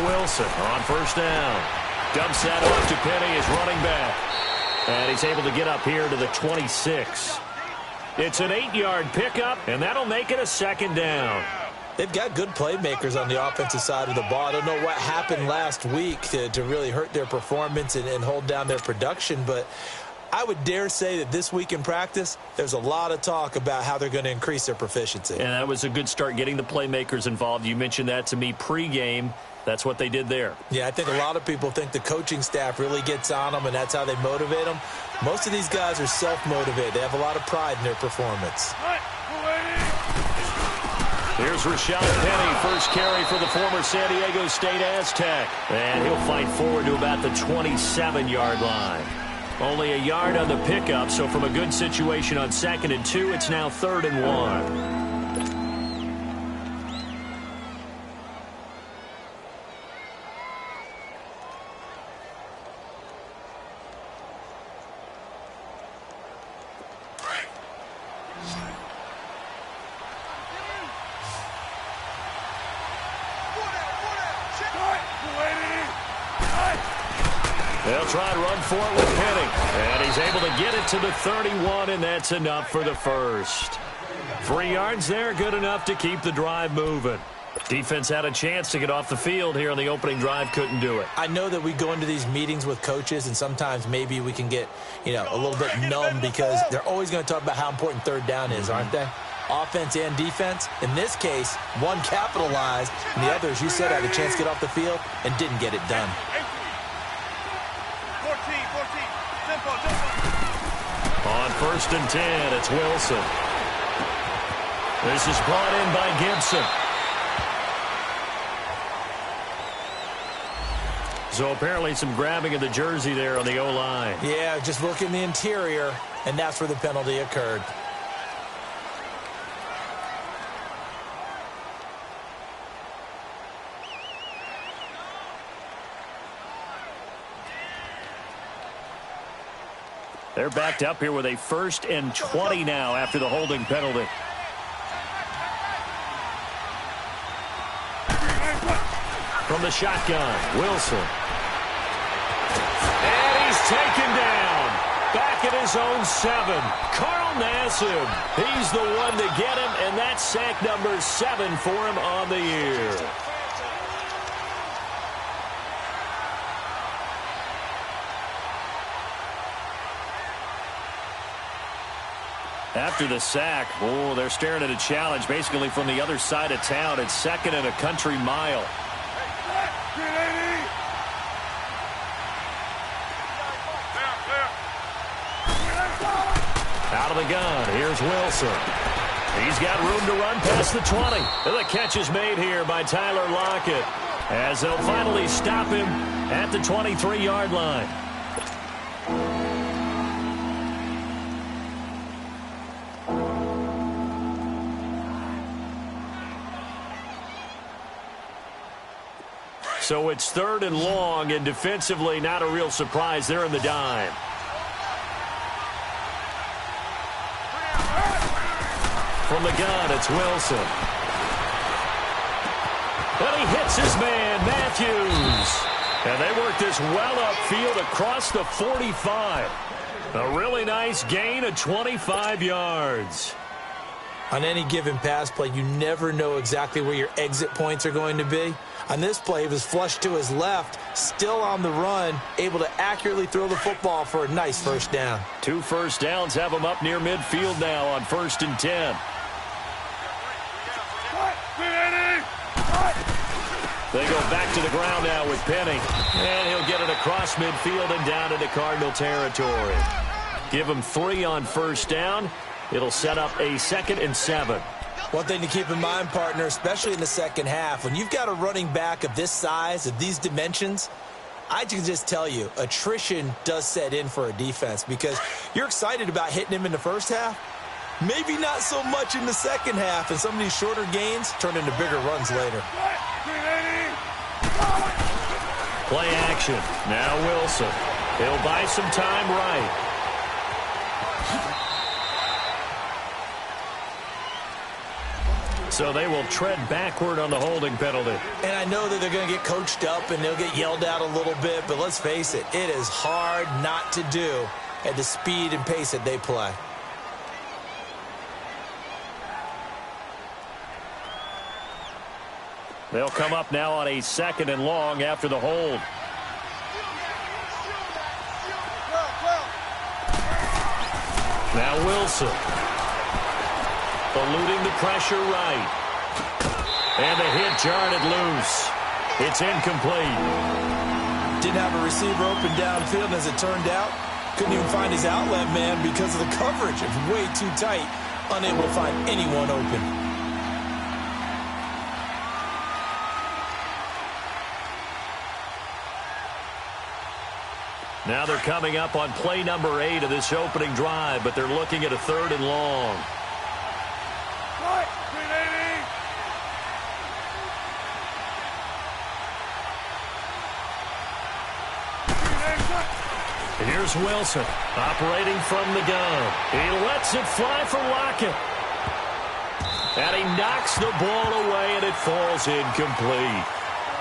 Wilson on first down. Dumps that off to Penny, his running back. And he's able to get up here to the 26. It's an 8-yard pickup, and that'll make it a second down. They've got good playmakers on the offensive side of the ball. I don't know what happened last week to really hurt their performance and hold down their production, but I would dare say that this week in practice, there's a lot of talk about how they're going to increase their proficiency. And that was a good start, getting the playmakers involved. You mentioned that to me pregame. That's what they did there. Yeah, I think a lot of people think the coaching staff really gets on them, and that's how they motivate them. Most of these guys are self-motivated. They have a lot of pride in their performance. Here's Rashad Penny, first carry for the former San Diego State Aztec. And he'll fight forward to about the 27-yard line. Only a yard on the pickup, so from a good situation on 2nd and 2, it's now 3rd and 1. They'll try and run for it with Penny. And he's able to get it to the 31, and that's enough for the first. 3 yards there, good enough to keep the drive moving. Defense had a chance to get off the field here on the opening drive, couldn't do it. I know that we go into these meetings with coaches, and sometimes maybe we can get, a little bit numb because they're always going to talk about how important 3rd down is, aren't they? Offense and defense. In this case, one capitalized, and the other, as you said, had a chance to get off the field and didn't get it done. On 1st and 10, it's Wilson. This is brought in by Gibson. So apparently some grabbing of the jersey there on the O-line. Yeah, just look in the interior, and that's where the penalty occurred. They're backed up here with a 1st and 20 now after the holding penalty. From the shotgun, Wilson. And he's taken down. Back at his own 7. Carl Nassib. He's the one to get him, and that's sack number 7 for him on the year. After the sack, they're staring at a challenge basically from the other side of town. It's 2nd and a country mile. Out of the gun, here's Wilson. He's got room to run past the 20. And the catch is made here by Tyler Lockett, as they'll finally stop him at the 23-yard line. So it's 3rd and long, and defensively not a real surprise. They're in the dime. From the gun, it's Wilson. And he hits his man, Matthews. And they work this well upfield across the 45. A really nice gain of 25 yards. On any given pass play, you never know exactly where your exit points are going to be. On this play, he was flushed to his left, still on the run, able to accurately throw the football for a nice 1st down. 2 first downs have him up near midfield now on 1st and 10. They go back to the ground now with Penny. And he'll get it across midfield and down into Cardinal territory. Give him 3 on 1st down. It'll set up a 2nd and 7. One thing to keep in mind, partner, especially in the second half, when you've got a running back of this size, of these dimensions, I can just tell you, attrition does set in for a defense because you're excited about hitting him in the first half. Maybe not so much in the second half, and some of these shorter gains turn into bigger runs later. Play action. Now Wilson. He'll buy some time right. So they will tread backward on the holding penalty. And I know that they're going to get coached up and they'll get yelled at a little bit, but let's face it, it is hard not to do at the speed and pace that they play. They'll come up now on a 2nd and long after the hold. Now Wilson. Eluding the pressure right. And the hit jarred it loose. It's incomplete. Didn't have a receiver open downfield, as it turned out. Couldn't even find his outlet man because of the coverage. It was way too tight. Unable to find anyone open. Now they're coming up on play number 8 of this opening drive, but they're looking at a 3rd and long. Here's Wilson, operating from the gun. He lets it fly for Lockett. And he knocks the ball away, and it falls incomplete.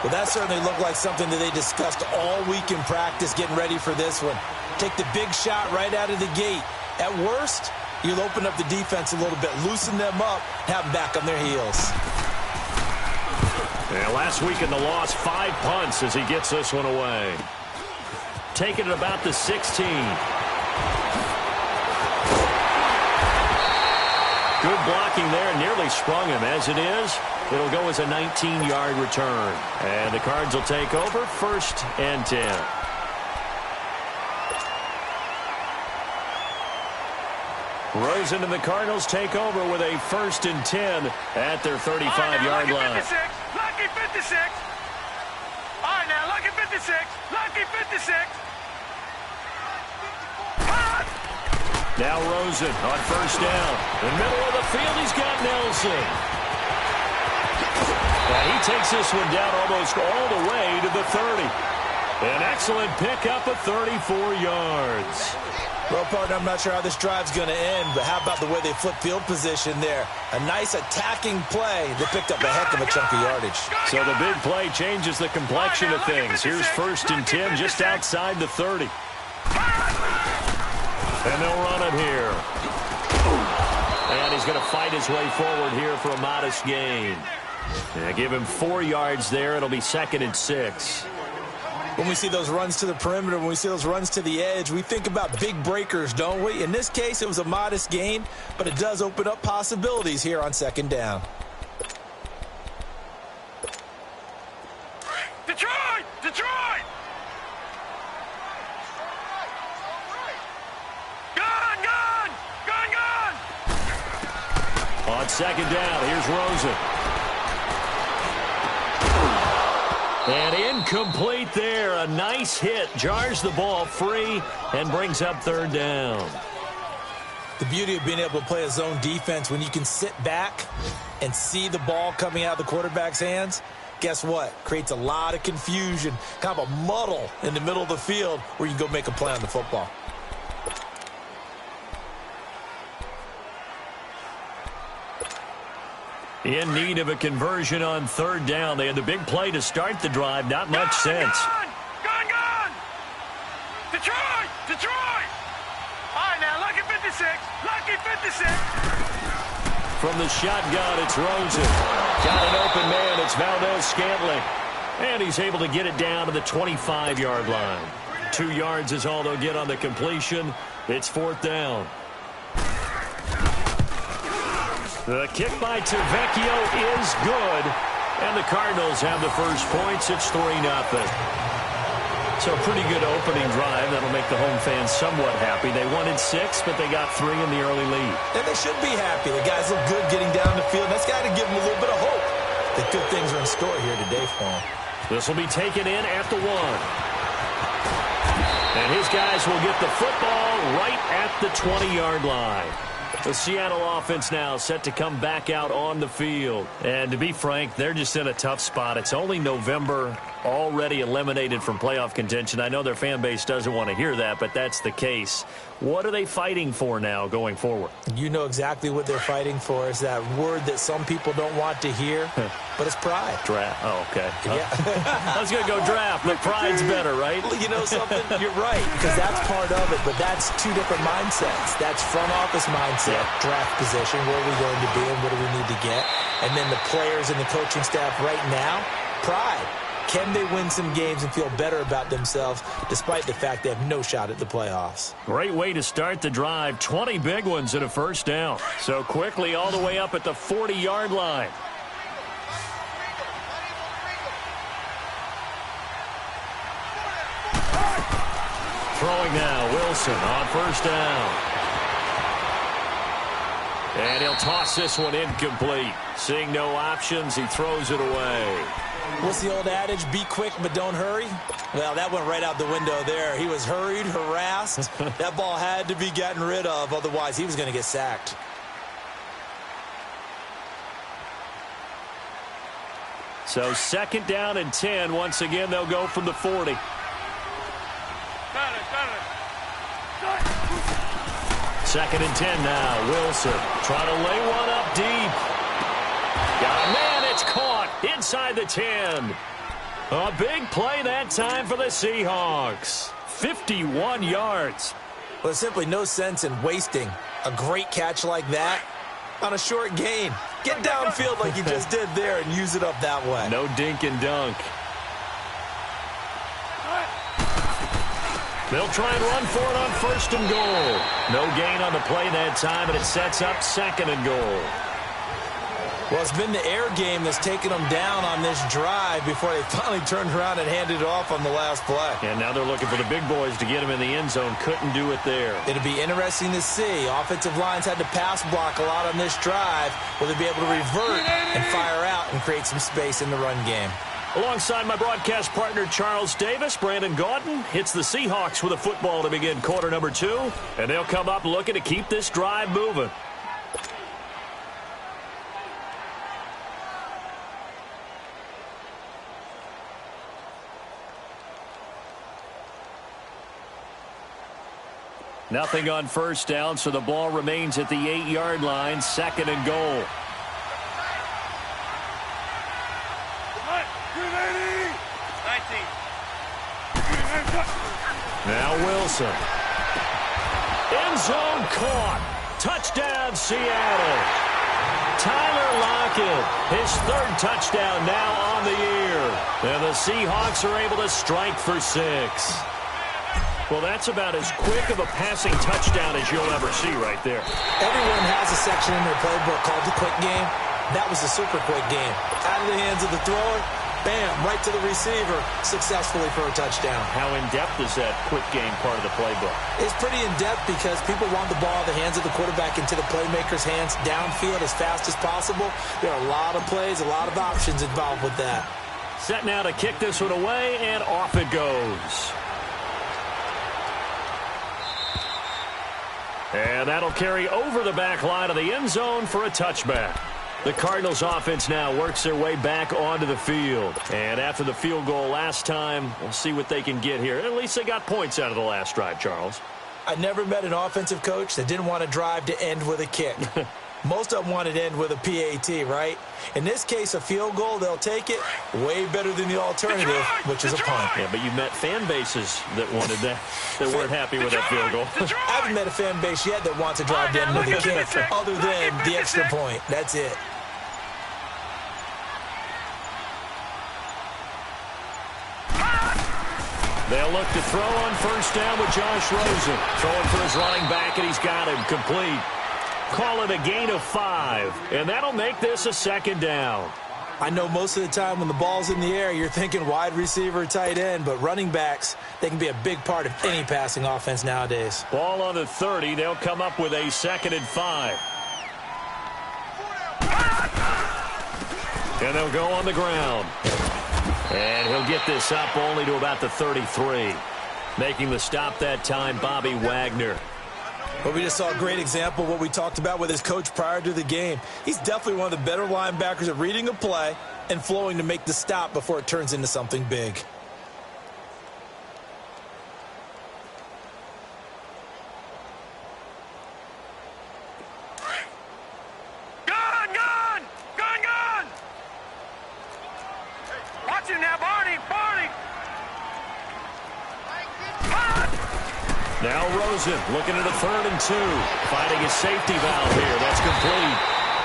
Well, that certainly looked like something that they discussed all week in practice, getting ready for this one. Take the big shot right out of the gate. At worst, you'll open up the defense a little bit, loosen them up, have them back on their heels. Yeah, last week in the loss, 5 punts as he gets this one away. Taking it about the 16. Good blocking there, nearly sprung him. As it is, it'll go as a 19-yard return. And the Cards will take over, 1st and 10. Rosen and the Cardinals take over with a 1st and 10 at their 35-yard line. 56, lucky 56. All right, now, lucky 56, lucky 56. Now Rosen on 1st down. In the middle of the field, he's got Nelson. And he takes this one down almost all the way to the 30. An excellent pickup of 34 yards. Well, partner, I'm not sure how this drive's going to end, but how about the way they flip field position there? A nice attacking play that picked up a heck of a chunk of yardage. So the big play changes the complexion of things. Here's 1st and 10 just outside the 30. And they'll run it here. And he's going to fight his way forward here for a modest gain. Yeah, give him 4 yards there. It'll be 2nd and 6. When we see those runs to the perimeter, when we see those runs to the edge, we think about big breakers, don't we? In this case, it was a modest gain, but it does open up possibilities here on 2nd down. Detroit! Detroit! Gun! Gun! Gun! Gun! On 2nd down, here's Rosen. And incomplete there. A nice hit. Jars the ball free and brings up 3rd down. The beauty of being able to play a zone defense when you can sit back and see the ball coming out of the quarterback's hands, guess what? Creates a lot of confusion, kind of a muddle in the middle of the field where you can go make a play on the football. In need of a conversion on 3rd down. They had the big play to start the drive. Not much sense. Gun! Gun! Gun! Detroit! Detroit! All right, now, lucky 56. Lucky 56. From the shotgun, it's Rosen. Got an open man. It's Valdez-Scantling. And he's able to get it down to the 25-yard line. 2 yards is all they'll get on the completion. It's 4th down. The kick by Tavecchio is good. And the Cardinals have the first points. It's 3-0. So a pretty good opening drive. That'll make the home fans somewhat happy. They wanted 6, but they got 3 in the early lead. And they should be happy. The guys look good getting down the field. That's got to give them a little bit of hope that good things are in store here today for them. This will be taken in at the 1. And his guys will get the football right at the 20-yard line. The Seattle offense now set to come back out on the field. And to be frank, they're just in a tough spot. It's only November, already eliminated from playoff contention. I know their fan base doesn't want to hear that, but that's the case. What are they fighting for now going forward? You know exactly what they're fighting for. Is that word that some people don't want to hear, but it's pride. Draft. Oh, okay. Yeah. I was going to go draft, but pride's better, right? You know something? You're right, because that's part of it, but that's two different mindsets. That's front office mindset, draft position, where are we going to be and what do we need to get? And then the players and the coaching staff right now, pride. Can they win some games and feel better about themselves despite the fact they have no shot at the playoffs? Great way to start the drive. 20 big ones and a first down. So quickly all the way up at the 40-yard line. Throwing now, Wilson on first down. And he'll toss this one incomplete. Seeing no options, he throws it away. What's the old adage? Be quick, but don't hurry? Well, that went right out the window there. He was hurried, harassed. That ball had to be gotten rid of. Otherwise, he was going to get sacked. So 2nd down and 10. Once again, they'll go from the 40. Got it. 2nd and 10 now. Wilson trying to lay one up deep. Got a man. It's caught inside the 10. A big play that time for the Seahawks. 51 yards. Well, there's simply no sense in wasting a great catch like that on a short gain. Get downfield like you just did there and use it up that way. No dink and dunk. They'll try and run for it on 1st and goal. No gain on the play that time, and it sets up 2nd and goal. Well, it's been the air game that's taken them down on this drive before they finally turned around and handed it off on the last play. And now they're looking for the big boys to get him in the end zone. Couldn't do it there. It'll be interesting to see. Offensive lines had to pass block a lot on this drive. Will they be able to revert and fire out and create some space in the run game? Alongside my broadcast partner, Charles Davis, Brandon Gaudin hits the Seahawks with a football to begin quarter number 2. And they'll come up looking to keep this drive moving. Nothing on 1st down, so the ball remains at the 8-yard line. 2nd and goal. Now Wilson. End zone caught. Touchdown, Seattle. Tyler Lockett, his 3rd touchdown now on the year. And the Seahawks are able to strike for 6. Well, that's about as quick of a passing touchdown as you'll ever see right there. Everyone has a section in their playbook called the quick game. That was the super quick game. Out of the hands of the thrower, bam, right to the receiver, successfully for a touchdown. How in-depth is that quick game part of the playbook? It's pretty in-depth because people want the ball in the hands of the quarterback into the playmaker's hands downfield as fast as possible. There are a lot of plays, a lot of options involved with that. Set now to kick this one away, and off it goes. And that'll carry over the back line of the end zone for a touchback. The Cardinals offense now works their way back onto the field. And after the field goal last time, we'll see what they can get here. At least they got points out of the last drive, Charles. I never met an offensive coach that didn't want a drive to end with a kick. Most of them wanted to end with a PAT, right? In this case, a field goal, they'll take it. Way better than the alternative, which is a punt. Yeah, but you met fan bases that wanted that, that weren't happy with that field goal. I haven't met a fan base yet that wants a drive to end with a kick, other than the extra point. That's it. They'll look to throw on 1st down with Josh Rosen. Throwing for his running back, and he's got him complete. Call it a gain of 5, and that'll make this a 2nd down. I know most of the time when the ball's in the air, you're thinking wide receiver, tight end, but running backs, they can be a big part of any passing offense nowadays. Ball on the 30. They'll come up with a 2nd and 5. And they'll go on the ground. And he'll get this up only to about the 33. Making the stop that time, Bobby Wagner. Well, we just saw a great example of what we talked about with his coach prior to the game. He's definitely one of the better linebackers at reading a play, and flowing to make the stop before it turns into something big. Watch him now, Barney! Now Rosen looking at a 3rd and 2. Finding his safety valve here. That's complete.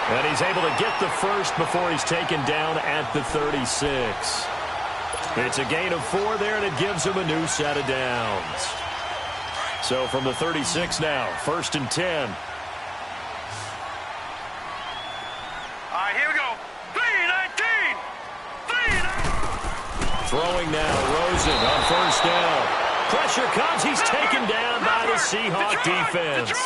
And he's able to get the first before he's taken down at the 36. It's a gain of 4 there, and it gives him a new set of downs. So from the 36 now, 1st and 10. All right, here we go. 3-19! Throwing now, Rosen on 1st down. Pressure comes. He's taken down by the Seahawk defense.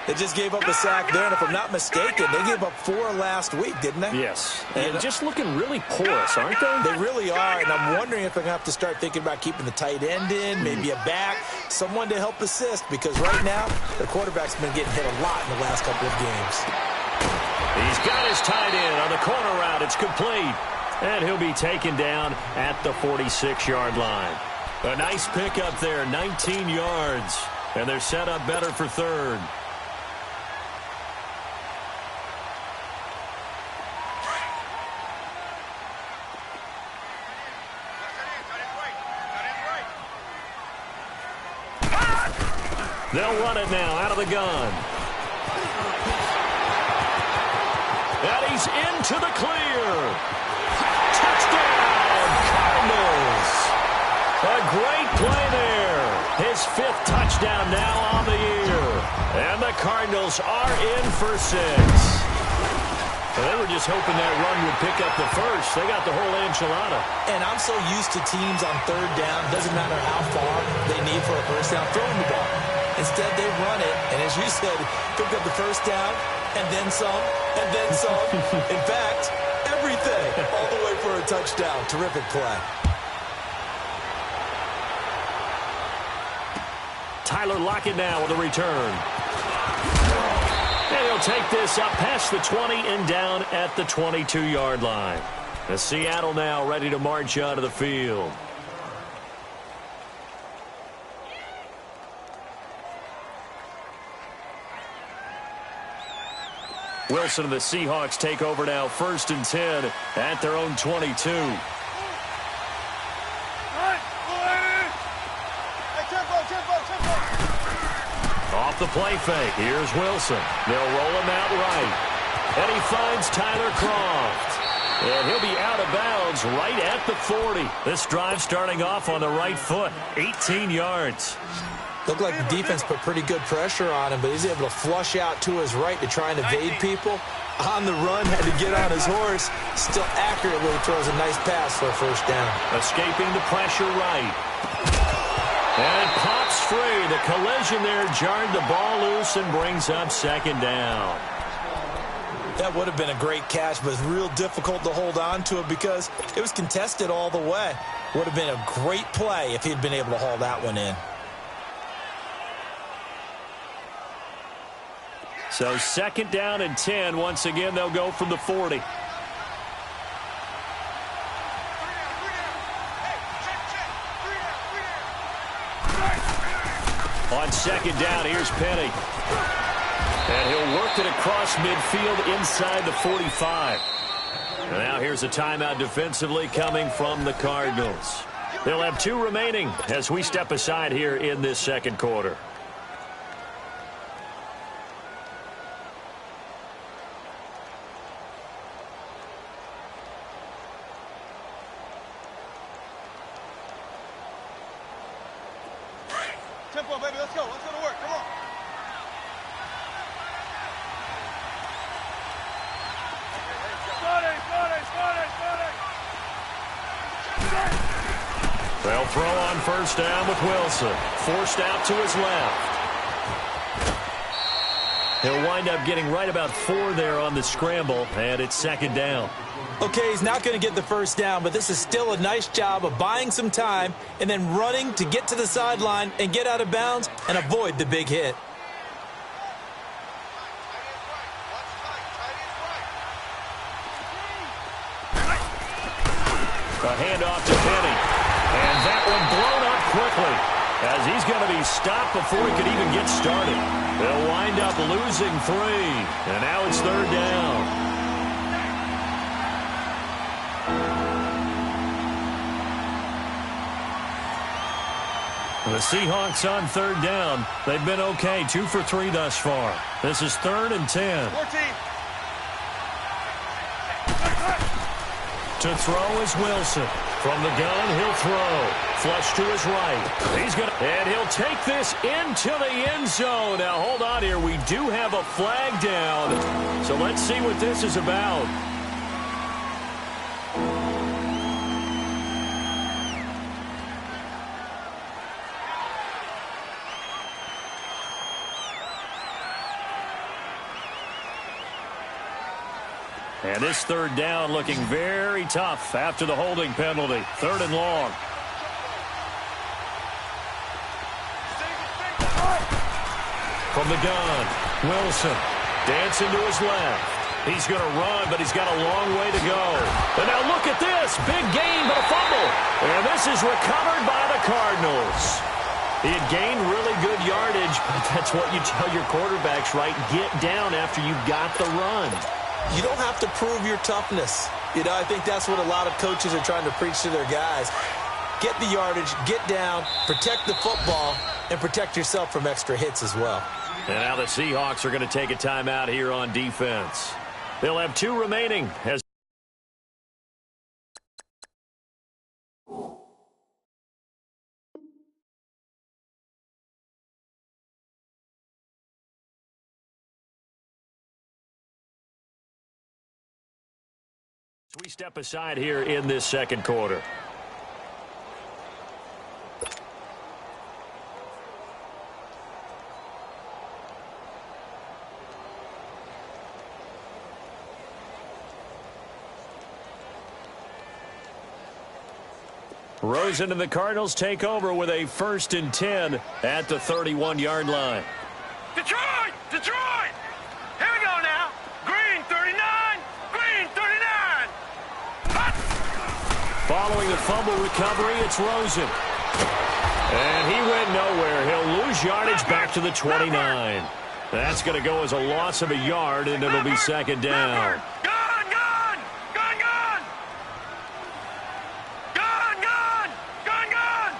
They just gave up a sack there, and if I'm not mistaken, they gave up 4 last week, didn't they? Yes. And just looking really porous, aren't they? They really are, and I'm wondering if they're going to have to start thinking about keeping the tight end in, maybe a back, someone to help assist, because right now, the quarterback's been getting hit a lot in the last couple of games. He's got his tight end on the corner route. It's complete. And he'll be taken down at the 46-yard line. A nice pickup there, 19 yards. And they're set up better for 3rd. They'll run it now out of the gun. And he's into the clear. Touchdown, Cardinals. A great play there. His 5th touchdown now on the year. And the Cardinals are in for 6. Well, they were just hoping that run would pick up the first. They got the whole enchilada. And I'm so used to teams on 3rd down, doesn't matter how far they need for a first down, throwing the ball. Instead, they run it, and as you said, pick up the first down, and then some, and then some. In fact, everything, all the way for a touchdown. Terrific play. Tyler Lockett now with a return. And he'll take this up past the 20 and down at the 22-yard line. The Seattle now ready to march onto the field. Wilson and the Seahawks take over now, 1st and 10 at their own 22. Off the play fake, here's Wilson. They'll roll him out right. And he finds Tyler Kroft. And he'll be out of bounds right at the 40. This drive starting off on the right foot, 18 yards. Looked like the defense put pretty good pressure on him, but he's able to flush out to his right to try and evade people. On the run, had to get on his horse. Still accurately throws a nice pass for a first down. Escaping the pressure right. And it pops free. The collision there jarred the ball loose and brings up 2nd down. That would have been a great catch, but it's real difficult to hold on to it because it was contested all the way. Would have been a great play if he'd been able to haul that one in. So 2nd down and 10. Once again, they'll go from the 40. On 2nd down, here's Penny. And he'll work it across midfield inside the 45. And now here's a timeout defensively coming from the Cardinals. They'll have 2 remaining as we step aside here in this 2nd quarter. Tempo, baby, let's go. Let's go to work. Come on. They'll throw on 1st down with Wilson. Forced out to his left. He'll wind up getting right about 4 there on the scramble, and it's 2nd down. Okay, he's not going to get the first down, but this is still a nice job of buying some time and then running to get to the sideline and get out of bounds and avoid the big hit. as he's going to be stopped before he could even get started. They'll wind up losing 3, and now it's 3rd down. The Seahawks on 3rd down. They've been okay, 2 for 3 thus far. This is 3rd and 10. 14. To throw is Wilson. From the gun, he'll throw. Flush to his right. And he'll take this into the end zone. Now, hold on here. We do have a flag down. So let's see what this is about. And this 3rd down looking very tough after the holding penalty. 3rd and long. From the gun, Wilson dancing to his left. He's going to run, but he's got a long way to go. And now look at this. Big gain, but a fumble. And this is recovered by the Cardinals. He had gained really good yardage, but that's what you tell your quarterbacks, right? Get down after you've got the run. You don't have to prove your toughness. You know, I think that's what a lot of coaches are trying to preach to their guys. Get the yardage, get down, protect the football, and protect yourself from extra hits as well. And now the Seahawks are going to take a timeout here on defense. They'll have 2 remaining as we step aside here in this 2nd quarter. Rosen and the Cardinals take over with a 1st and 10 at the 31-yard line. Detroit! Detroit! Here we go now. Green 39. Green 39. Hot. Following the fumble recovery, it's Rosen. And he went nowhere. He'll lose yardage back to the 29. That's going to go as a loss of a yard, and it'll be 2nd down. Gun, gun! Gun, gun! Gun, gun! Gun, gun!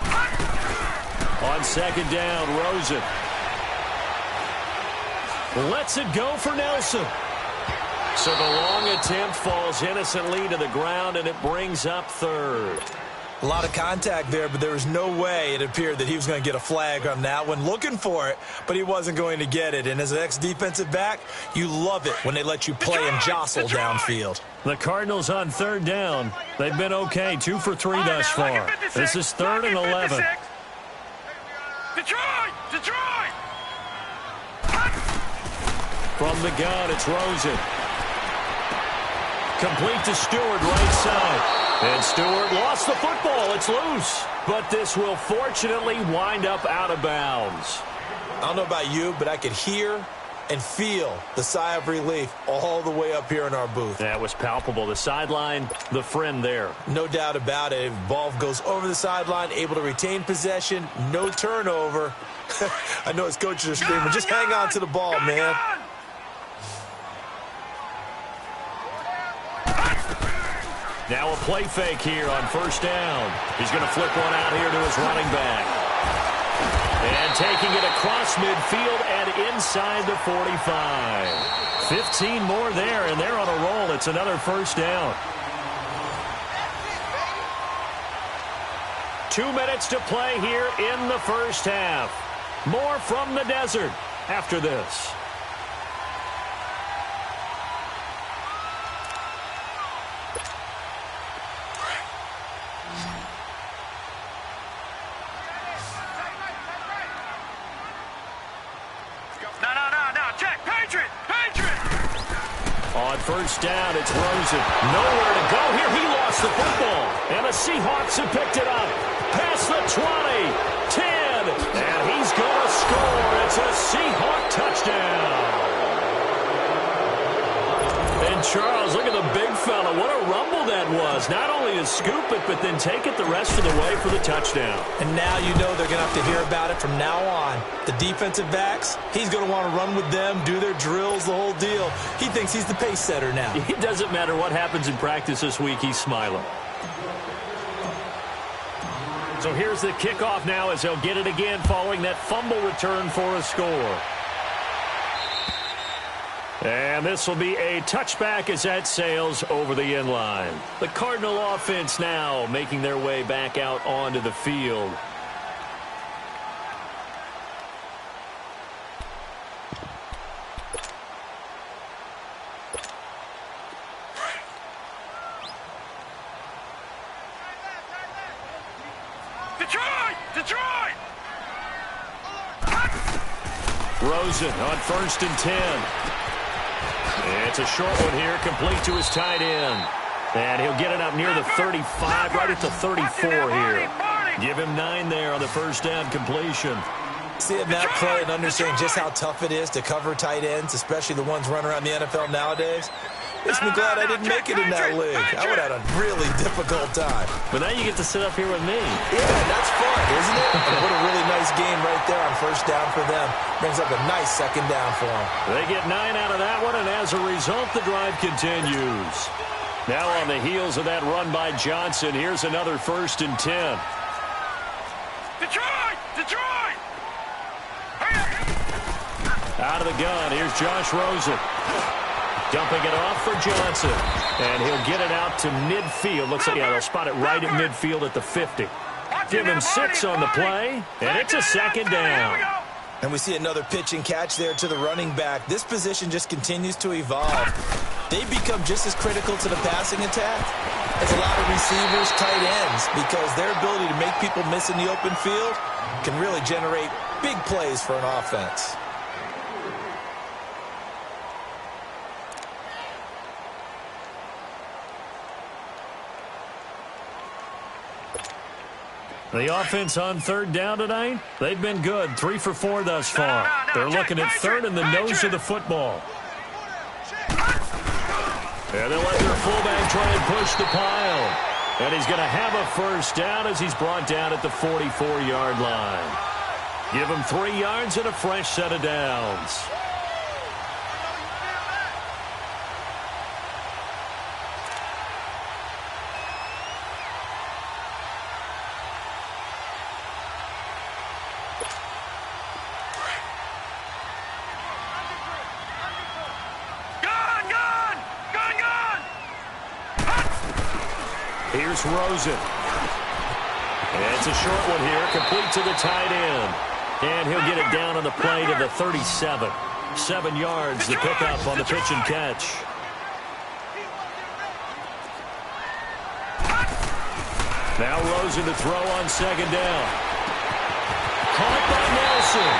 Hot. On 2nd down, Rosen lets it go for Nelson. So the long attempt falls innocently to the ground, and it brings up 3rd. A lot of contact there, but there was no way it appeared that he was going to get a flag on that one. Looking for it, but he wasn't going to get it. And as an ex-defensive back, you love it when they let you play and jostle downfield. The Cardinals on 3rd down. They've been okay, 2 for 3 thus far. This is 3rd and 11. Detroit! Detroit! From the gun, it's Rosen. Complete to Stewart, right side. And Stewart lost the football. It's loose. But this will fortunately wind up out of bounds. I don't know about you, but I could hear and feel the sigh of relief all the way up here in our booth. That was palpable. The sideline, the friend there. No doubt about it. If ball goes over the sideline, able to retain possession, no turnover. I know his coaches are screaming, just hang on to the ball, man. Now a play fake here on 1st down. He's going to flip one out here to his running back. And taking it across midfield and inside the 45. 15 more there, and they're on a roll. It's another 1st down. 2 minutes to play here in the 1st half. More from the desert after this. On 1st down, it's Rosen. Nowhere to go here. He lost the football. And the Seahawks have picked it up. Past the 20, 10, and he's going to score. It's a Seahawk touchdown. And Charles, look at the big fella. What a run fumble that was. Not only to scoop it, but then take it the rest of the way for the touchdown. And now you know they're going to have to hear about it from now on. The defensive backs, he's going to want to run with them, do their drills, the whole deal. He thinks he's the pace setter now. It doesn't matter what happens in practice this week, he's smiling. So here's the kickoff now as they'll get it again following that fumble return for a score. And this will be a touchback as that sails over the end line. The Cardinal offense now making their way back out onto the field. Detroit! Rosen on 1st and 10. It's a short one here, complete to his tight end. And he'll get it up near the 35, right at the 34 here. Give him 9 there on the first down completion. Seeing that play and understanding just how tough it is to cover tight ends, especially the ones running around the NFL nowadays, makes me glad I didn't make it in that league. I would have had a really difficult time. But now you get to sit up here with me. Yeah, that's fun, isn't it? And what a really nice game right there on first down for them. Brings up a nice second down for them. They get 9 out of that one, and as a result, the drive continues. Now on the heels of that run by Johnson, here's another 1st and 10. Detroit! Out of the gun, here's Josh Rosen. Dumping it off for Johnson. And he'll get it out to midfield. Looks like, yeah, they'll spot it right at midfield at the 50. Give him 6 on the play, and it's a second down. And we see another pitch and catch there to the running back. This position just continues to evolve. They become just as critical to the passing attack as a lot of receivers, tight ends, because their ability to make people miss in the open field can really generate big plays for an offense. The offense on 3rd down tonight, they've been good. 3 for 4 thus far. They're looking at 3rd in the nose of the football. And they'll let their fullback try and push the pile. And he's going to have a first down as he's brought down at the 44-yard line. Give him 3 yards and a fresh set of downs. Here's Rosen. And it's a short one here, complete to the tight end. And he'll get it down on the play to the 37. 7 yards, the pickup on the pitch and catch. Now Rosen to throw on 2nd down. Caught by Nelson.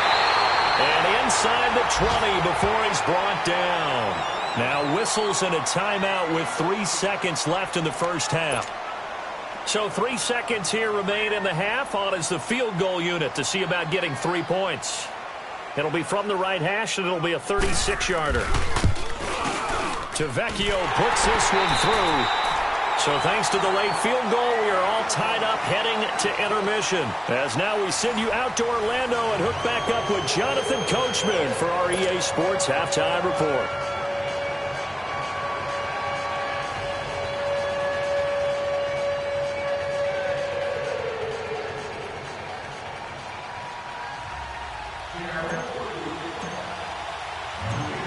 And inside the 20 before he's brought down. Now whistles and a timeout with 3 seconds left in the first half. So 3 seconds here remain in the half. On is the field goal unit to see about getting 3 points. It'll be from the right hash, and it'll be a 36-yarder. Tavecchio puts this one through. So thanks to the late field goal, we are all tied up heading to intermission. As now we send you out to Orlando and hook back up with Jonathan Coachman for our EA Sports Halftime Report.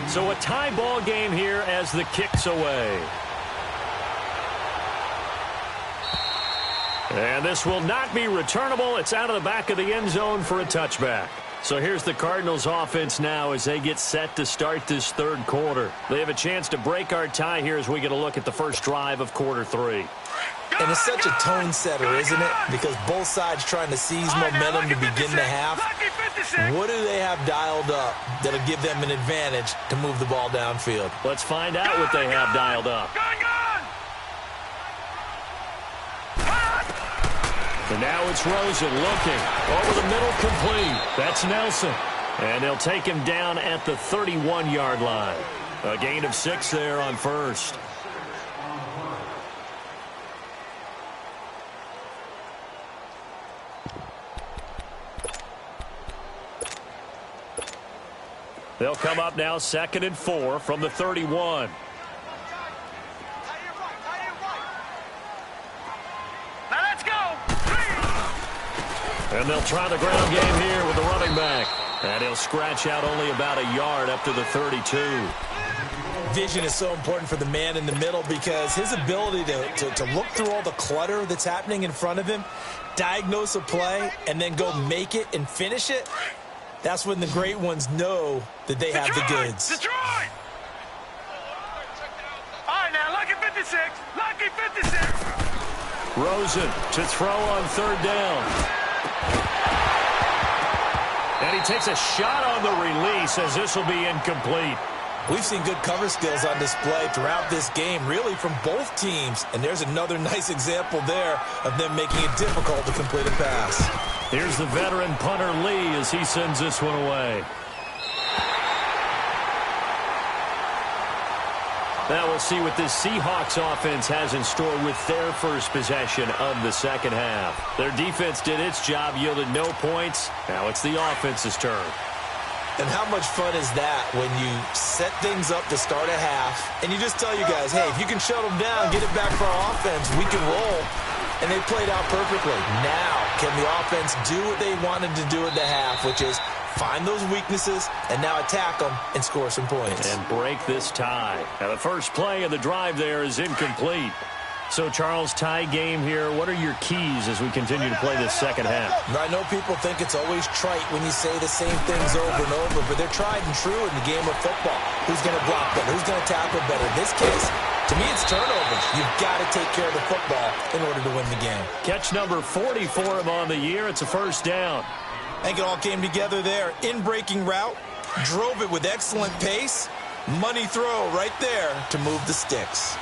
So a tie ball game here as the kick's away. And this will not be returnable. It's out of the back of the end zone for a touchback. So here's the Cardinals offense now as they get set to start this 3rd quarter. They have a chance to break our tie here as we get a look at the first drive of quarter 3. And it's such a tone setter, isn't it? Because both sides trying to seize momentum to begin the half. What do they have dialed up that'll give them an advantage to move the ball downfield? Let's find out what they have dialed up. And now it's Rosen looking over the middle, complete. That's Nelson. And they'll take him down at the 31-yard line. A gain of 6 there on first. They'll come up now 2nd and 4 from the 31. Now let's go. And they'll try the ground game here with the running back. And he'll scratch out only about a yard up to the 32. Vision is so important for the man in the middle because his ability to look through all the clutter that's happening in front of him, diagnose a play, and then go make it and finish it, that's when the great ones know that they have the goods. Detroit! All right, now, lucky 56. Lucky 56. Rosen to throw on 3rd down. And he takes a shot on the release as this will be incomplete. We've seen good cover skills on display throughout this game, really from both teams. And there's another nice example there of them making it difficult to complete a pass. Here's the veteran punter Lee as he sends this one away. Now we'll see what this Seahawks offense has in store with their first possession of the second half. Their defense did its job, yielded no points. Now it's the offense's turn. And how much fun is that when you set things up to start a half and you just tell you guys, hey, if you can shut them down, get it back for our offense, we can roll. And they played out perfectly. Now, can the offense do what they wanted to do at the half, which is find those weaknesses and now attack them and score some points. And break this tie. Now, the first play of the drive there is incomplete. So, Charles, tie game here. What are your keys as we continue to play this second half? I know people think it's always trite when you say the same things over and over, but they're tried and true in the game of football. Who's going to block better? Who's going to tackle better? In this case, to me, it's turnovers. You've got to take care of the football in order to win the game. Catch number 40 for him on the year. It's a first down. I think it all came together there. In-breaking route, drove it with excellent pace. Money throw right there to move the sticks.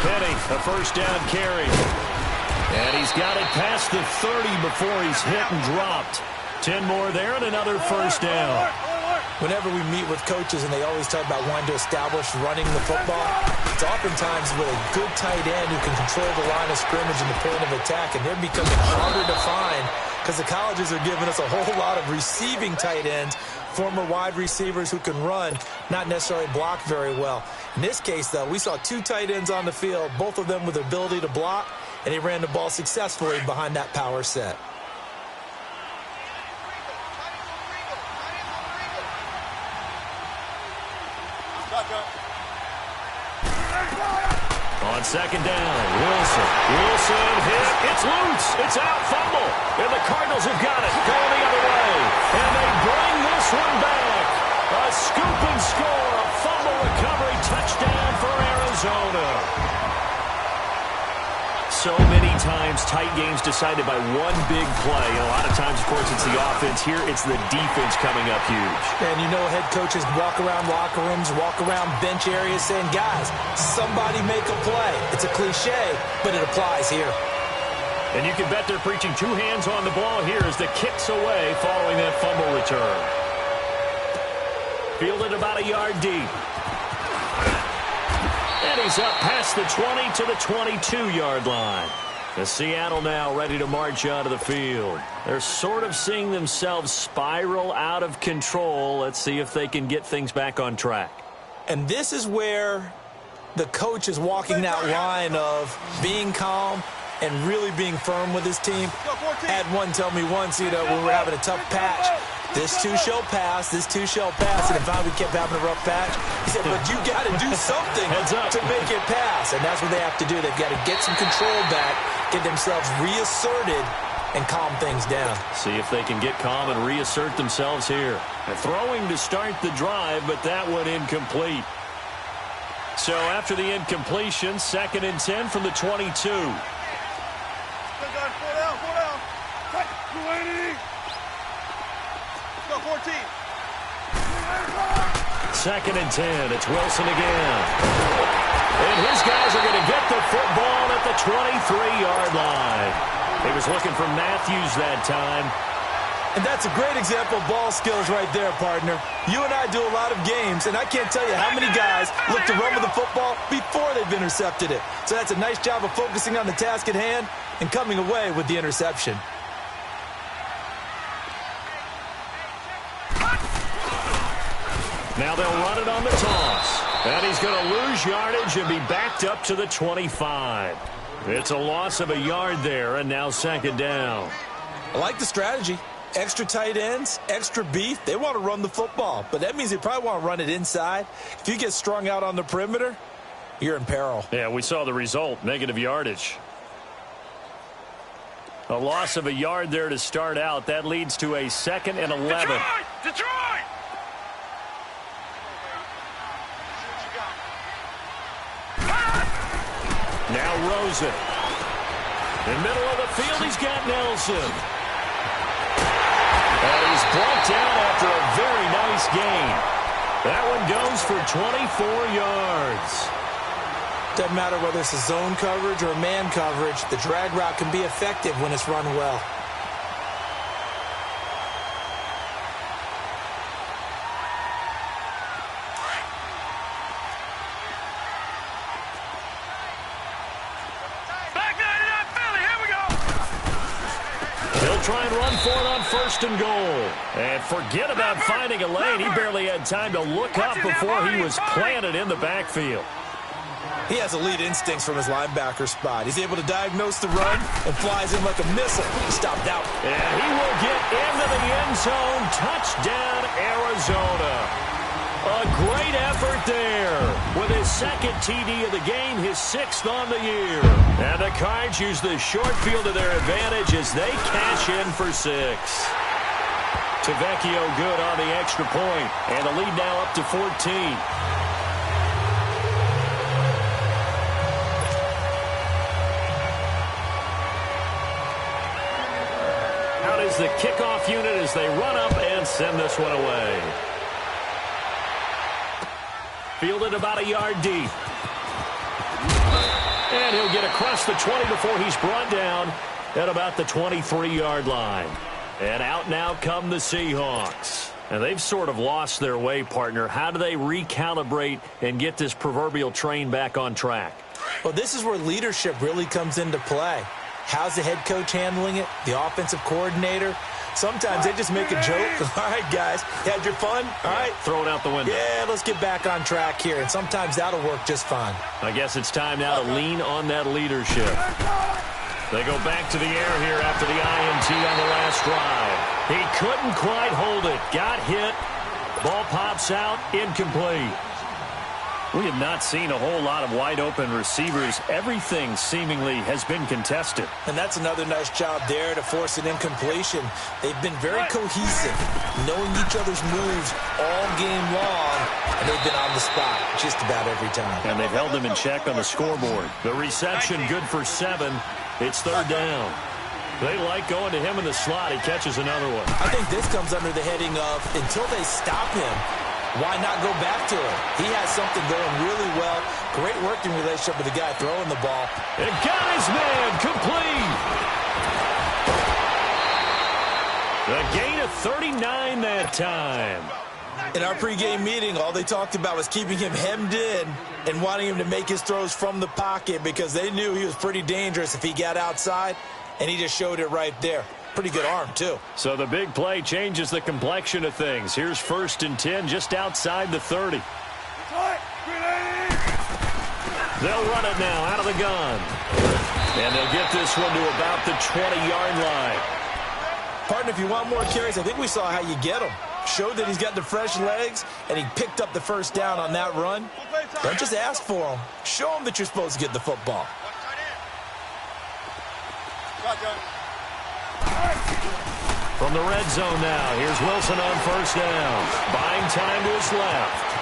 Penny, a first down carry. And he's got it past the 30 before he's hit and dropped. 10 more there and another first down. Whenever we meet with coaches and they always talk about wanting to establish running the football, it's oftentimes with a good tight end who can control the line of scrimmage and the point of attack, and they're becoming harder to find because the colleges are giving us a whole lot of receiving tight ends, former wide receivers who can run, not necessarily block very well. In this case, though, we saw 2 tight ends on the field, both of them with the ability to block, and he ran the ball successfully behind that power set. On second down, Wilson hit. It's loose. It's out. Fumble. And the Cardinals have got it. Going the other way. And they bring this one back. A scoop and score. A fumble recovery touchdown for Arizona. So many times tight games decided by one big play. And a lot of times, of course, it's the offense. Here, it's the defense coming up huge. And you know head coaches walk around locker rooms, walk around bench areas saying, guys, somebody make a play. It's a cliche, but it applies here. And you can bet they're preaching 2 hands on the ball here as the kick's away following that fumble return. Fielded about a yard deep. And he's up past the 20 to the 22-yard line. The Seattle now ready to march out of the field. They're sort of seeing themselves spiral out of control. Let's see if they can get things back on track. And this is where the coach is walking that line of being calm and really being firm with his team. I had one tell me once, when we were having a tough patch, this too shall pass, this too shall pass, and if we kept having a rough patch, he said, but you got to do something to make it pass, and that's what they have to do. They've got to get some control back, get themselves reasserted, and calm things down. See if they can get calm and reassert themselves here. And throwing to start the drive, but that one incomplete. So after the incompletion, 2nd and 10 from the 22. Second and 10. It's Wilson again. And his guys are going to get the football at the 23-yard line. He was looking for Matthews that time. And that's a great example of ball skills right there, partner. You and I do a lot of games, and I can't tell you how many guys look to run with the football before they've intercepted it. So that's a nice job of focusing on the task at hand and coming away with the interception. Now they'll run it on the toss. And he's going to lose yardage and be backed up to the 25. It's a loss of a yard there, and now second down. I like the strategy. Extra tight ends, extra beef. They want to run the football, but that means they probably want to run it inside. If you get strung out on the perimeter, you're in peril. Yeah, we saw the result, negative yardage. A loss of a yard there to start out. That leads to a 2nd and 11. Detroit! Now Rosen. In the middle of the field, he's got Nelson. And he's brought down after a very nice gain. That one goes for 24 yards. Doesn't matter whether it's a zone coverage or man coverage, the drag route can be effective when it's run well. Try and run for it on 1st and goal. And forget about finding a lane. He barely had time to look up before he was planted in the backfield. He has elite instincts from his linebacker spot. He's able to diagnose the run and flies in like a missile. Stopped out. And he will get into the end zone. Touchdown, Arizona. A great effort there. With his 2nd TD of the game, his 6th on the year. And the Cards use the short field to their advantage as they cash in for 6. Tavecchio good on the extra point. And the lead now up to 14. Out is the kickoff unit as they run up and send this one away. Fielded about a yard deep. And he'll get across the 20 before he's brought down at about the 23-yard line. And out now come the Seahawks. And they've sort of lost their way, partner. How do they recalibrate and get this proverbial train back on track? Well, this is where leadership really comes into play. How's the head coach handling it? The offensive coordinator? Sometimes they just make a joke. All right, guys, you had your fun? All right. Throw it out the window. Yeah, let's get back on track here. And sometimes that'll work just fine. I guess it's time now to lean on that leadership. They go back to the air here after the INT on the last drive. He couldn't quite hold it. Got hit. Ball pops out. Incomplete. We have not seen a whole lot of wide-open receivers. Everything seemingly has been contested. And that's another nice job there to force an incompletion. They've been very cohesive, knowing each other's moves all game long, and they've been on the spot just about every time. And they've held them in check on the scoreboard. The reception good for 7. It's 3rd down. They like going to him in the slot. He catches another one. I think this comes under the heading of until they stop him, why not go back to him? He has something going really well. Great working relationship with the guy throwing the ball. And got his man complete. The gain of 39 that time. In our pregame meeting, all they talked about was keeping him hemmed in and wanting him to make his throws from the pocket because they knew he was pretty dangerous if he got outside, and he just showed it right there. Pretty good arm, too. So the big play changes the complexion of things. Here's 1st and 10 just outside the 30. They'll run it now out of the gun. And they'll get this one to about the 20-yard line. Partner, if you want more carries, I think we saw how you get them. Showed that he's got the fresh legs, and he picked up the 1st down on that run. Don't just ask for them. Show them that you're supposed to get the football. From the red zone now, here's Wilson on 1st down. Buying time to his left.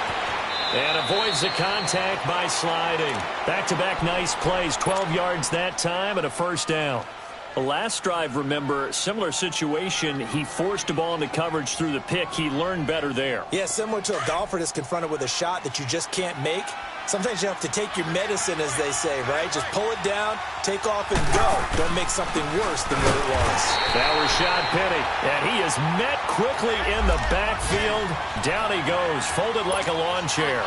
And avoids the contact by sliding. Back-to-back nice plays, 12 yards that time and a 1st down. The last drive, remember, similar situation. He forced a ball into coverage through the pick. He learned better there. Yeah, similar to a golfer that's confronted with a shot that you just can't make. Sometimes you have to take your medicine, as they say, right? Just pull it down, take off, and go. Don't make something worse than what it was. That was Rashad Penny, and he is met quickly in the backfield. Down he goes, folded like a lawn chair.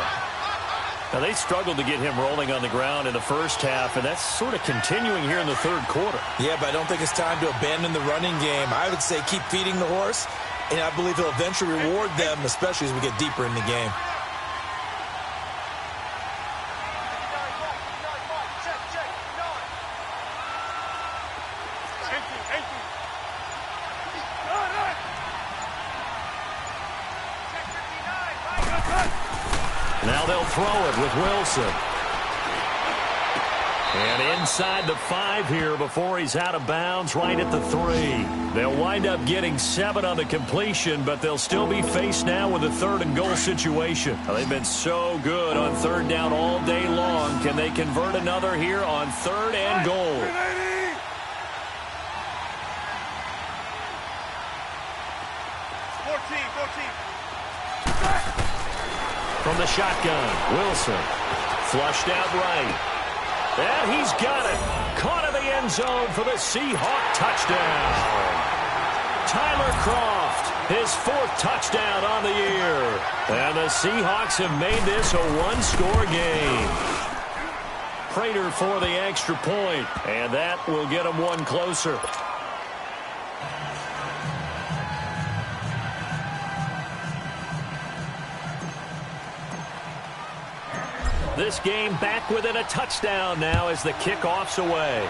Now, they struggled to get him rolling on the ground in the first half, and that's sort of continuing here in the third quarter. Yeah, but I don't think it's time to abandon the running game. I would say keep feeding the horse, and I believe he'll eventually reward them, especially as we get deeper in the game. Now they'll throw it with Wilson. And inside the 5 here before he's out of bounds, right at the 3. They'll wind up getting 7 on the completion, but they'll still be faced now with a 3rd and goal situation. Now, they've been so good on 3rd down all day long. Can they convert another here on 3rd and goal? From the shotgun, Wilson flushed out right. And he's got it. Caught in the end zone for the Seahawk touchdown. Tyler Kroft, his 4th touchdown on the year. And the Seahawks have made this a 1-score game. Prater for the extra point, and that will get them 1 closer. This game back within a touchdown now as the kickoff's away.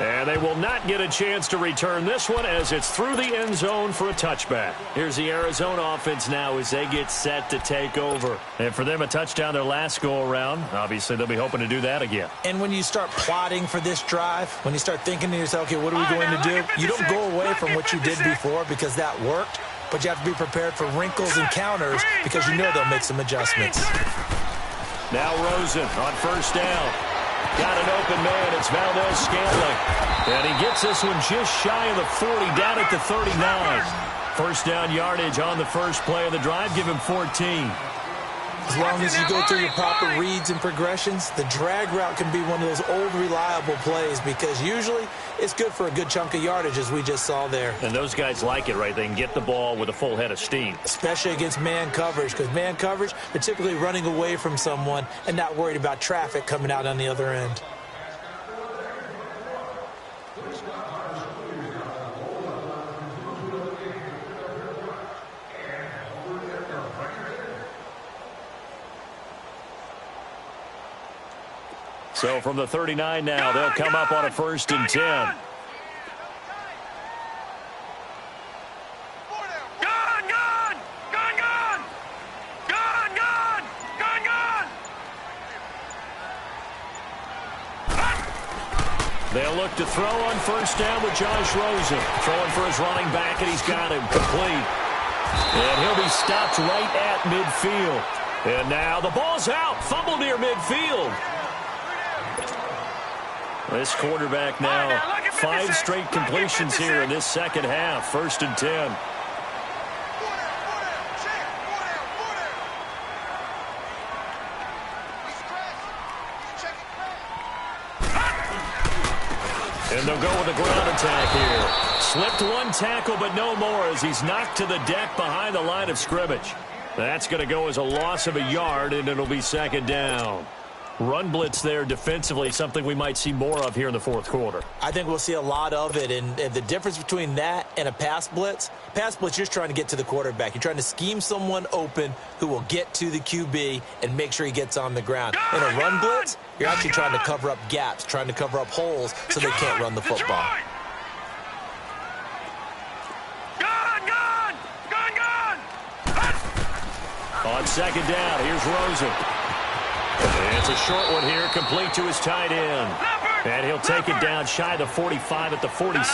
And they will not get a chance to return this one as it's through the end zone for a touchback. Here's the Arizona offense now as they get set to take over. And for them, a touchdown their last go-around. Obviously, they'll be hoping to do that again. And when you start plotting for this drive, when you start thinking to yourself, okay, what are we going to do? You don't go away from what you did before because that worked. But you have to be prepared for wrinkles and counters because you know they'll make some adjustments. Now Rosen on 1st down. Got an open man. It's Valdez Scantling. And he gets this one just shy of the 40, down at the 39. 1st down yardage on the first play of the drive. Give him 14. As long as you go through your proper reads and progressions, the drag route can be one of those old reliable plays because usually it's good for a good chunk of yardage, as we just saw there. And those guys like it, right? They can get the ball with a full head of steam. Especially against man coverage, because man coverage, they're typically running away from someone and not worried about traffic coming out on the other end. So from the 39 now, they'll come up on a 1st and 10. They'll look to throw on 1st down with Josh Rosen. Throwing for his running back, and he's got him complete. And he'll be stopped right at midfield. And now the ball's out. Fumble near midfield. This quarterback now, 5 straight completions here in this second half. 1st and 10. And they'll go with a ground attack here. Slipped 1 tackle, but no more as he's knocked to the deck behind the line of scrimmage. That's going to go as a loss of a yard, and it'll be 2nd down. Run blitz there defensively, something we might see more of here in the 4th quarter. I think we'll see a lot of it, and the difference between that and a pass blitz, you're just trying to get to the quarterback. You're trying to scheme someone open who will get to the QB and make sure he gets on the ground. In a run blitz, you're actually trying to cover up gaps, trying to cover up holes so they can't run the football. On 2nd down, here's Rosen. And it's a short one here, complete to his tight end. And he'll take it down shy of the 45 at the 46.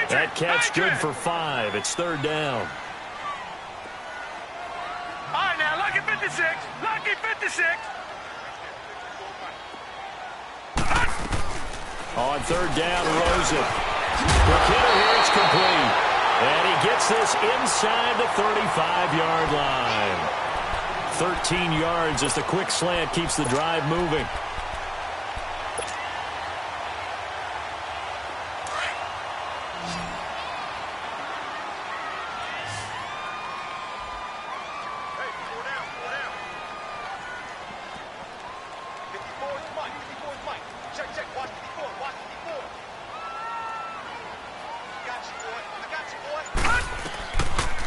That catch good for 5. It's 3rd down. All right, now, lucky 56. Lucky 56. On 3rd down, Rosen. The kidder here, it's complete. And he gets this inside the 35-yard line. 13 yards as the quick slant keeps the drive moving.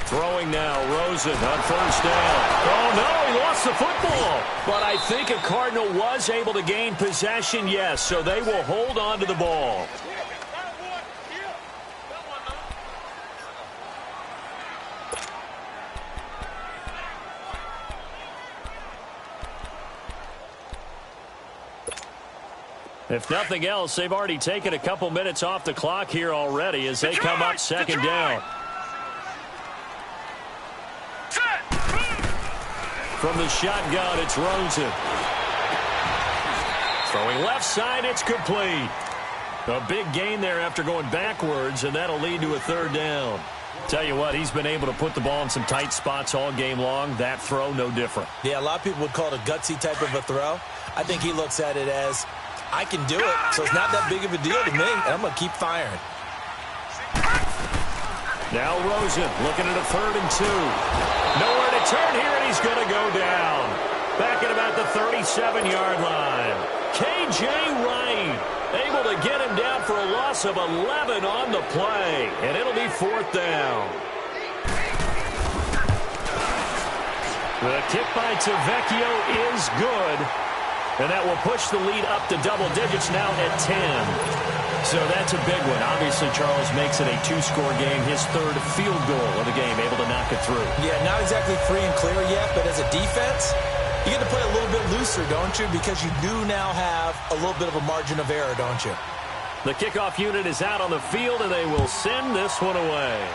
Throwing now, Rosen on first down. Oh, no, he lost the football. But I think a Cardinal was able to gain possession, yes, so they will hold on to the ball. If nothing else, they've already taken a couple minutes off the clock here already as they come up second down. From the shotgun, it's Rosen. Throwing left side, it's complete. A big gain there after going backwards, and that'll lead to a third down. Tell you what, he's been able to put the ball in some tight spots all game long. That throw, no different. Yeah, a lot of people would call it a gutsy type of a throw. I think he looks at it as, I can do it, so it's not that big of a deal to me, and I'm going to keep firing. Now Rosen looking at a 3rd and 2. Nowhere to turn here, and he's going to go down. Back at about the 37-yard line. K.J. Wright able to get him down for a loss of 11 on the play, and it'll be 4th down. The kick by Tavecchio is good, and that will push the lead up to double digits now at 10. So that's a big one. Obviously, Charles makes it a 2-score game. His 3rd field goal of the game, able to knock it through. Yeah, not exactly free and clear yet, but as a defense, you get to play a little bit looser, don't you? Because you do now have a little bit of a margin of error, don't you? The kickoff unit is out on the field, and they will send this one away.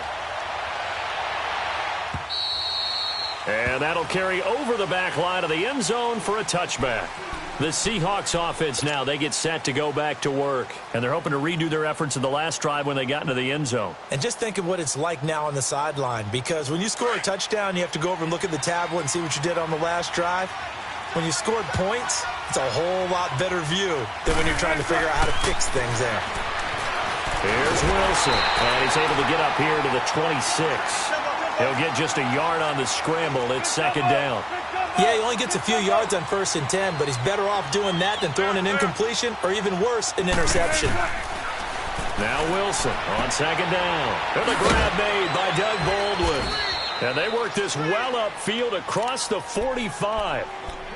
And that'll carry over the back line of the end zone for a touchback. The Seahawks offense now, they get set to go back to work. And they're hoping to redo their efforts in the last drive when they got into the end zone. And just think of what it's like now on the sideline. Because when you score a touchdown, you have to go over and look at the tablet and see what you did on the last drive. When you scored points, it's a whole lot better view than when you're trying to figure out how to fix things there. Here's Wilson. And he's able to get up here to the 26. He'll get just a yard on the scramble. It's 2nd down. Yeah, he only gets a few yards on 1st and 10, but he's better off doing that than throwing an incompletion or even worse, an interception. Now Wilson on 2nd down. And the grab made by Doug Baldwin. And they work this well upfield across the 45.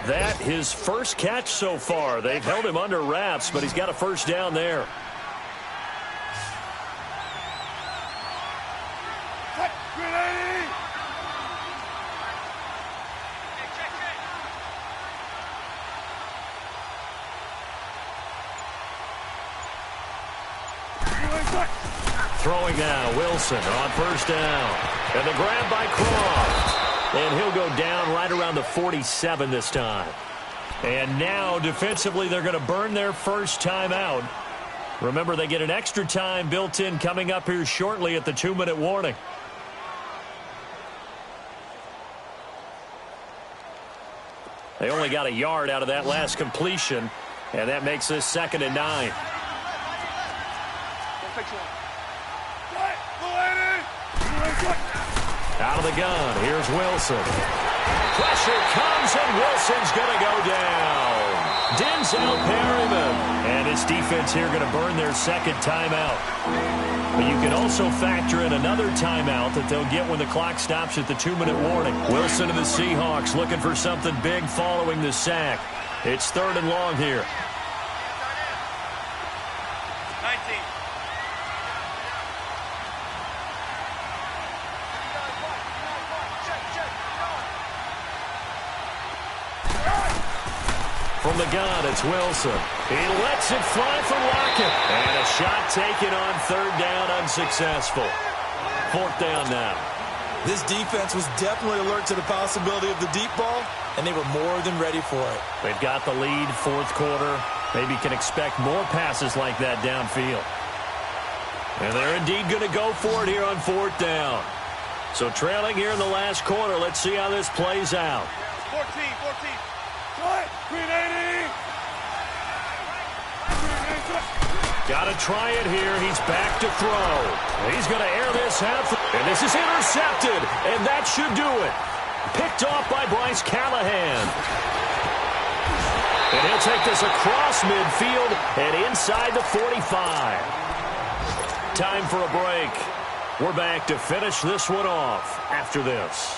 That his first catch so far. They've held him under wraps, but he's got a first down there. Throwing now, Wilson on 1st down. And the grab by Croft. And he'll go down right around the 47 this time. And now, defensively, they're going to burn their first timeout. Remember, they get an extra time built in coming up here shortly at the 2-minute warning. They only got a yard out of that last completion, and that makes this 2nd and 9. Out of the gun, here's Wilson. Pressure comes, and Wilson's going to go down. Denzel Perryman. And his defense here going to burn their 2nd timeout. But you can also factor in another timeout that they'll get when the clock stops at the 2-minute warning. Wilson and the Seahawks looking for something big following the sack. It's 3rd and long here. 19. From the gun, it's Wilson. He lets it fly for Lockett. And a shot taken on 3rd down, unsuccessful. 4th down now. This defense was definitely alert to the possibility of the deep ball, and they were more than ready for it. They've got the lead, 4th quarter. Maybe can expect more passes like that downfield. And they're indeed going to go for it here on 4th down. So trailing here in the last quarter, let's see how this plays out. Got to try it here. He's back to throw. He's going to air this out. And this is intercepted. And that should do it. Picked off by Bryce Callahan. And he'll take this across midfield and inside the 45. Time for a break. We're back to finish this one off after this.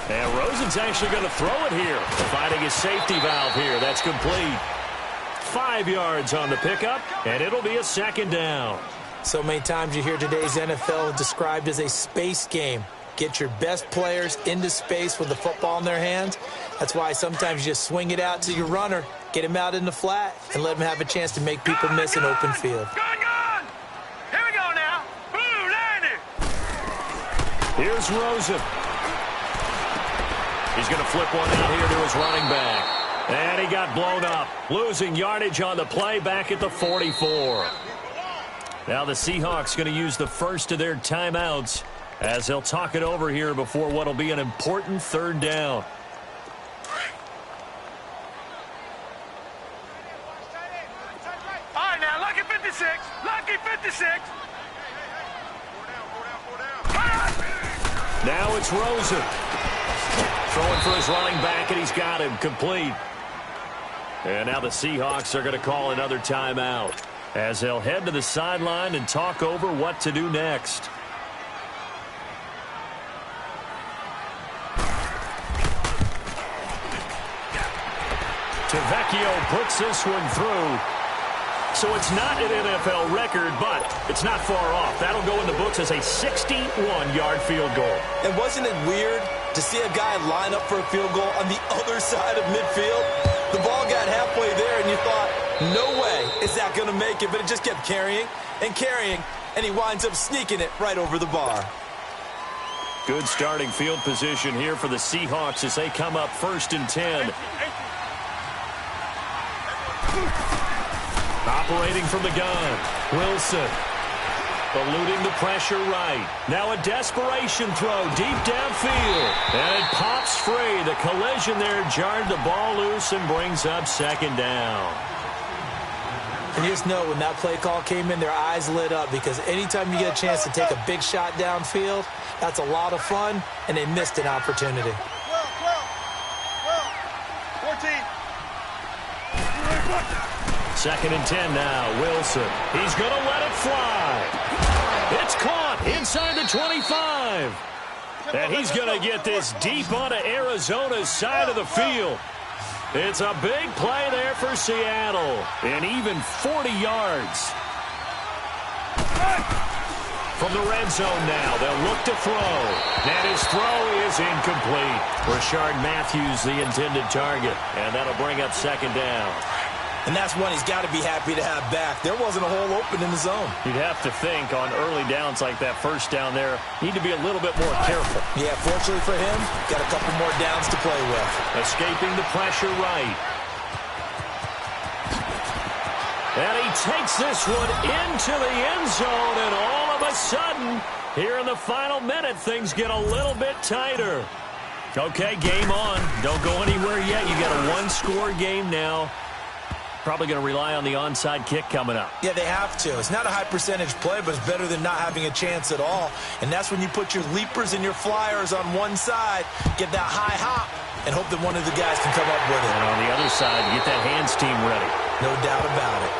And Rosen's actually going to throw it here. Finding his safety valve here. That's complete. 5 yards on the pickup, and it'll be a second down. So many times you hear today's NFL described as a space game. Get your best players into space with the football in their hands. That's why sometimes you just swing it out to your runner, get him out in the flat, and let him have a chance to make people miss an open field. Gone! Here we go now. Blue, landed. Here's Rosen. He's going to flip one out here to his running back. And he got blown up. Losing yardage on the play back at the 44. Now the Seahawks going to use the first of their timeouts as they'll talk it over here before what will be an important third down. All right, now, lucky 56. Lucky 56. Now it's Rosen. Throwing for his running back, and he's got him complete. And now the Seahawks are going to call another timeout as they'll head to the sideline and talk over what to do next. Tavecchio puts this one through. So it's not an NFL record, but it's not far off. That'll go in the books as a 61-yard field goal. And wasn't it weird to see a guy line up for a field goal on the other side of midfield? The ball got halfway there, and you thought, no way is that going to make it. But it just kept carrying and carrying, and he winds up sneaking it right over the bar. Good starting field position here for the Seahawks as they come up 1st and 10. Operating from the gun, Wilson. Eluding the pressure right. Now a desperation throw deep downfield. And it pops free. The collision there jarred the ball loose and brings up 2nd down. And you just know when that play call came in, their eyes lit up because anytime you get a chance to take a big shot downfield, that's a lot of fun, and they missed an opportunity. 14. 2nd and 10 now. Wilson. He's going to let it fly. It's caught inside the 25. And he's going to get this deep onto Arizona's side of the field. It's a big play there for Seattle. And even 40 yards. From the red zone now, they'll look to throw. And his throw is incomplete. Rashard Matthews, the intended target. And that'll bring up 2nd down. And that's one he's got to be happy to have back. There wasn't a hole open in the zone. You'd have to think on early downs like that first down there, need to be a little bit more careful. Yeah, fortunately for him, got a couple more downs to play with. Escaping the pressure right. And he takes this one into the end zone, and all of a sudden, here in the final minute, things get a little bit tighter. Okay, game on. Don't go anywhere yet. You got a one-score game now. Probably going to rely on the onside kick coming up. Yeah, they have to. It's not a high percentage play, but it's better than not having a chance at all. And that's when you put your leapers and your flyers on one side, get that high hop, and hope that one of the guys can come up with it. And on the other side, get that hands team ready. No doubt about it.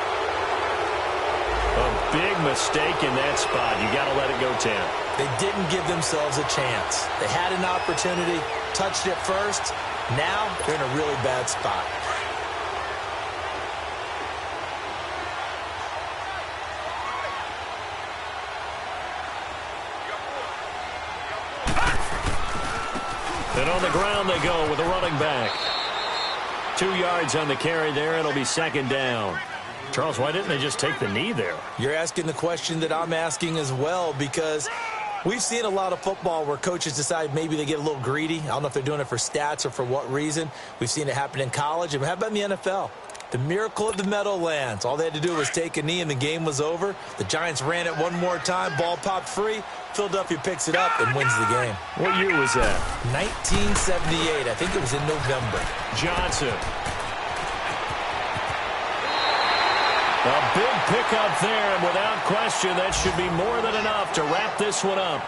A big mistake in that spot. You got to let it go 10. They didn't give themselves a chance. They had an opportunity, touched it first. Now they're in a really bad spot. And on the ground they go with a running back. 2 yards on the carry there. It'll be 2nd down. Charles, why didn't they just take the knee there? You're asking the question that I'm asking as well, because We've seen a lot of football where coaches decide maybe they get a little greedy. I don't know if they're doing it for stats or for what reason. We've seen it happen in college. And how about in the NFL? The miracle of the Meadowlands. All they had to do was take a knee and the game was over. The Giants ran it one more time. Ball popped free. Philadelphia picks it up and wins the game. What year was that? 1978. I think it was in November. Johnson. A big pickup there, and without question, that should be more than enough to wrap this one up.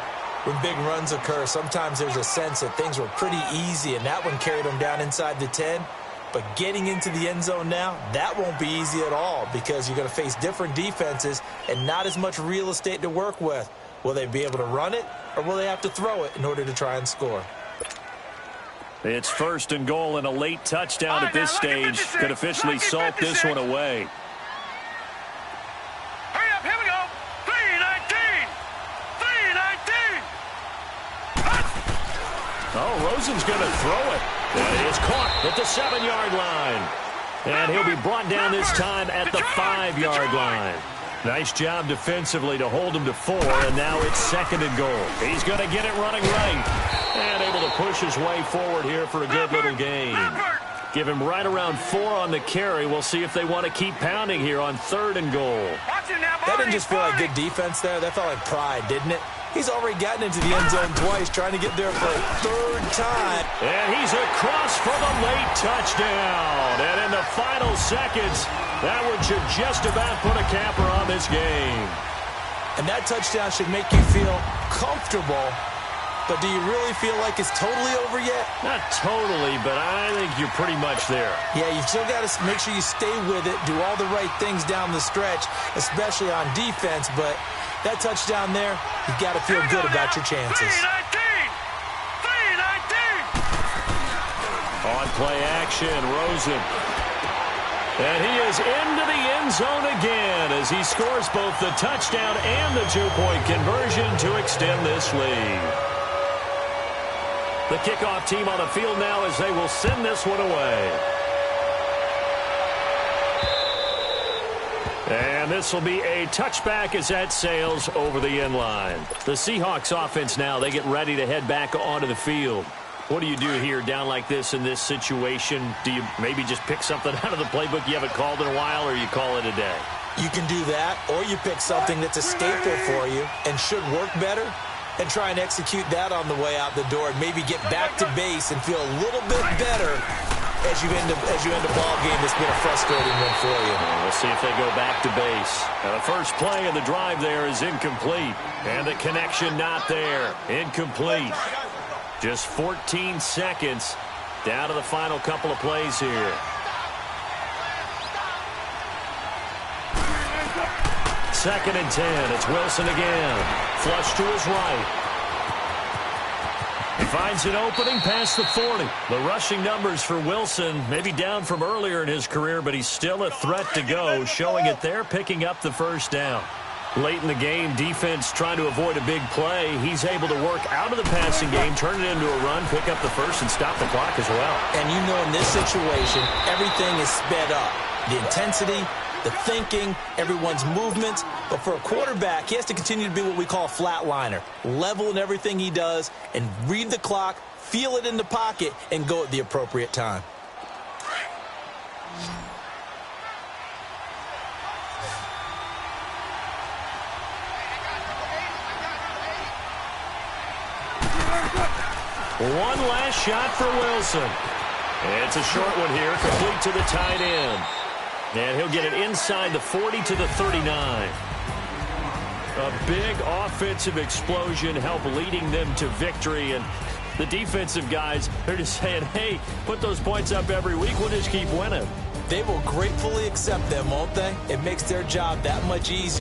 When big runs occur, sometimes there's a sense that things were pretty easy, and that one carried them down inside the 10. But getting into the end zone now, that won't be easy at all because you're going to face different defenses and not as much real estate to work with. Will they be able to run it, or will they have to throw it in order to try and score? It's 1st and goal, and a late touchdown at this stage could officially salt this one away. Hurry up, here we go. 3-19. 3-19. Oh, Rosen's going to throw it. And it's caught at the 7-yard line. And he'll be brought down this time at the 5-yard line. Nice job defensively to hold him to 4, and now it's 2nd and goal. He's going to get it running right. And able to push his way forward here for a good little gain. Give him right around 4 on the carry. We'll see if they want to keep pounding here on 3rd and goal. That didn't just feel like good defense there. That felt like pride, didn't it? He's already gotten into the end zone twice, trying to get there for a 3rd time. And he's across for the late touchdown. And in the final seconds, that one should just about put a capper on this game. And that touchdown should make you feel comfortable. But do you really feel like it's totally over yet? Not totally, but I think you're pretty much there. Yeah, you've still got to make sure you stay with it, do all the right things down the stretch, especially on defense. But that touchdown there, you've got to feel good about your chances. 3-19. On play action, Rosen. And he is into the end zone again as he scores both the touchdown and the 2-point conversion to extend this lead. The kickoff team on the field now as they will send this one away. And this will be a touchback as that sails over the end line. The Seahawks offense now, they get ready to head back onto the field. What do you do here down like this in this situation? Do you maybe just pick something out of the playbook you haven't called in a while, or you call it a day? You can do that, or you pick something that's a staple for you and should work better and try and execute that on the way out the door and maybe get back to base and feel a little bit better as you end a ball game that's been a frustrating one for you. We'll see if they go back to base. Now the first play of the drive there is incomplete. And the connection not there. Incomplete. Just 14 seconds down to the final couple of plays here. Second and 10. It's Wilson again. Flush to his right. He finds an opening past the 40. The rushing numbers for Wilson maybe down from earlier in his career, but he's still a threat to go, showing it there, picking up the first down. Late in the game, defense trying to avoid a big play. He's able to work out of the passing game, turn it into a run, pick up the first, and stop the clock as well. And you know in this situation, everything is sped up. The intensity, the thinking, everyone's movements. But for a quarterback, he has to continue to be what we call a flatliner. Level in everything he does and read the clock, feel it in the pocket, and go at the appropriate time. One last shot for Wilson. It's a short one here, complete to the tight end. And he'll get it inside the 40 to the 39. A big offensive explosion help leading them to victory. And the defensive guys, they're just saying, hey, put those points up every week. We'll just keep winning. They will gratefully accept them, won't they? It makes their job that much easier.